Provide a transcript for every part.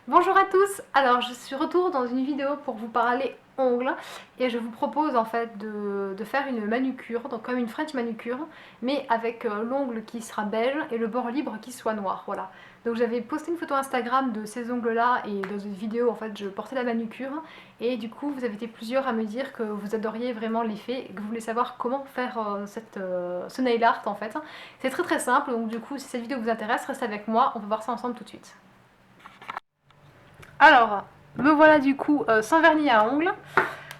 Bonjour à tous, alors je suis retour dans une vidéo pour vous parler ongles et je vous propose en fait de faire une manucure, donc comme une French manucure, mais avec l'ongle qui sera beige et le bord libre qui soit noir, voilà. Donc j'avais posté une photo Instagram de ces ongles là et dans une vidéo en fait je portais la manucure et du coup vous avez été plusieurs à me dire que vous adoriez vraiment l'effet et que vous voulez savoir comment faire ce nail art en fait. C'est très très simple, donc du coup si cette vidéo vous intéresse, restez avec moi, on va voir ça ensemble tout de suite. Alors, me voilà du coup sans vernis à ongles.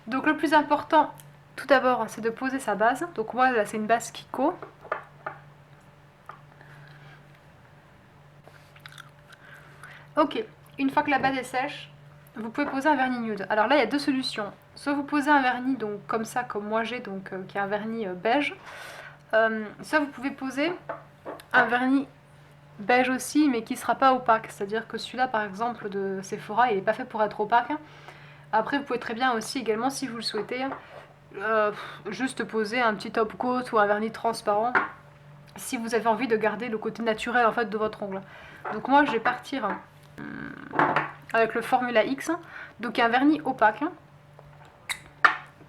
Donc le plus important, tout d'abord, c'est de poser sa base. Donc moi, là, c'est une base Kiko. Ok, une fois que la base est sèche, vous pouvez poser un vernis nude. Alors là, il y a deux solutions. Soit vous posez un vernis donc comme ça, comme moi j'ai, donc qui est un vernis beige. Soit vous pouvez poser un vernis beige aussi, mais qui ne sera pas opaque. C'est-à-dire que celui-là, par exemple, de Sephora, il n'est pas fait pour être opaque. Après, vous pouvez très bien aussi, également, si vous le souhaitez, euh, juste poser un petit top coat ou un vernis transparent si vous avez envie de garder le côté naturel en fait de votre ongle. Donc moi je vais partir avec le Formula X, donc il y a un vernis opaque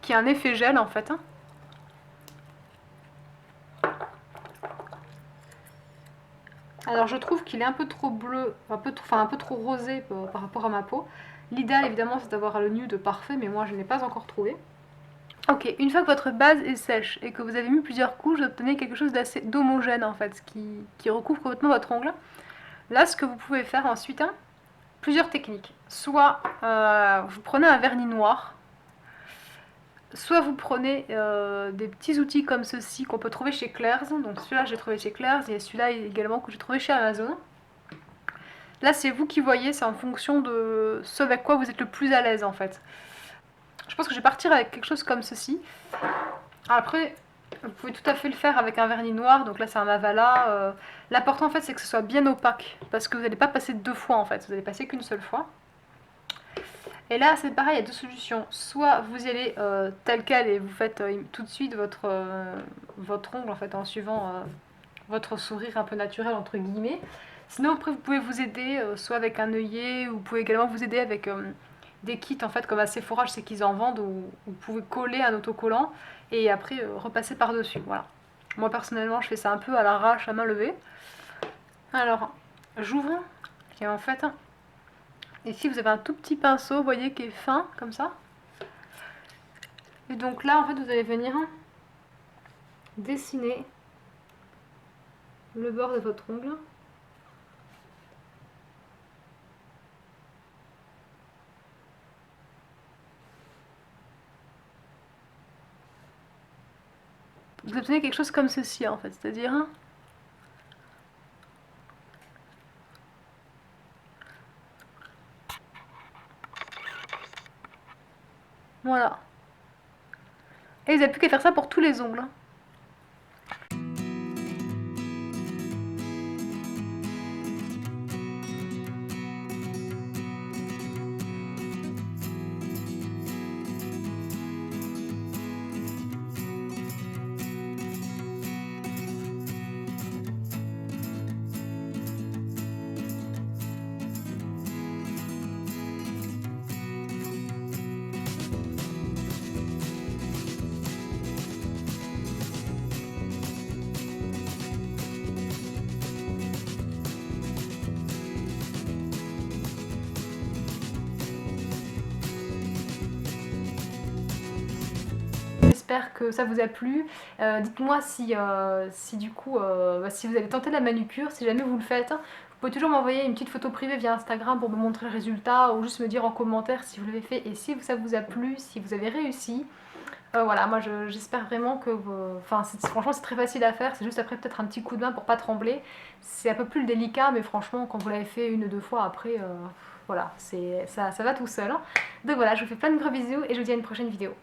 qui a un effet gel en fait. Alors je trouve qu'il est un peu trop bleu, un peu trop rosé par rapport à ma peau. L'idéal évidemment c'est d'avoir le nude parfait, mais moi je ne l'ai pas encore trouvé. Ok, une fois que votre base est sèche et que vous avez mis plusieurs couches, vous obtenez quelque chose d'assez d'homogène en fait, qui recouvre complètement votre ongle. Là, ce que vous pouvez faire ensuite, plusieurs techniques. Soit vous prenez un vernis noir, soit vous prenez des petits outils comme ceci qu'on peut trouver chez Claire's. Donc celui-là, j'ai trouvé chez Claire's et celui-là également que j'ai trouvé chez Amazon. Là, c'est vous qui voyez, c'est en fonction de ce avec quoi vous êtes le plus à l'aise en fait. Je pense que je vais partir avec quelque chose comme ceci. Après, vous pouvez tout à fait le faire avec un vernis noir, donc là c'est un Mavala. L'important en fait c'est que ce soit bien opaque, parce que vous n'allez pas passer deux fois en fait, vous allez passer qu'une seule fois. Et là c'est pareil, il y a deux solutions. Soit vous y allez tel quel et vous faites tout de suite votre ongle en fait en suivant votre sourire un peu naturel entre guillemets. Sinon après vous pouvez vous aider soit avec un œillet, ou vous pouvez également vous aider avec des kits en fait comme à Sephora, je sais qu'ils en vendent, où vous pouvez coller un autocollant et après repasser par dessus. Voilà. Moi personnellement je fais ça un peu à l'arrache, à main levée. Alors j'ouvre et en fait ici vous avez un tout petit pinceau, vous voyez, qui est fin comme ça. Et donc là en fait vous allez venir dessiner le bord de votre ongle. Vous obtenez quelque chose comme ceci en fait, c'est-à-dire voilà. Et vous n'avez plus qu'à faire ça pour tous les ongles. J'espère que ça vous a plu. Dites-moi si du coup, si vous avez tenté la manucure, si jamais vous le faites, vous pouvez toujours m'envoyer une petite photo privée via Instagram pour me montrer le résultat ou juste me dire en commentaire si vous l'avez fait et si ça vous a plu, si vous avez réussi. Voilà, moi j'espère vraiment que enfin, franchement c'est très facile à faire, c'est juste après peut-être un petit coup de main pour pas trembler. C'est un peu plus délicat, mais franchement quand vous l'avez fait une ou deux fois après, voilà, ça va tout seul. Donc voilà, je vous fais plein de gros bisous et je vous dis à une prochaine vidéo.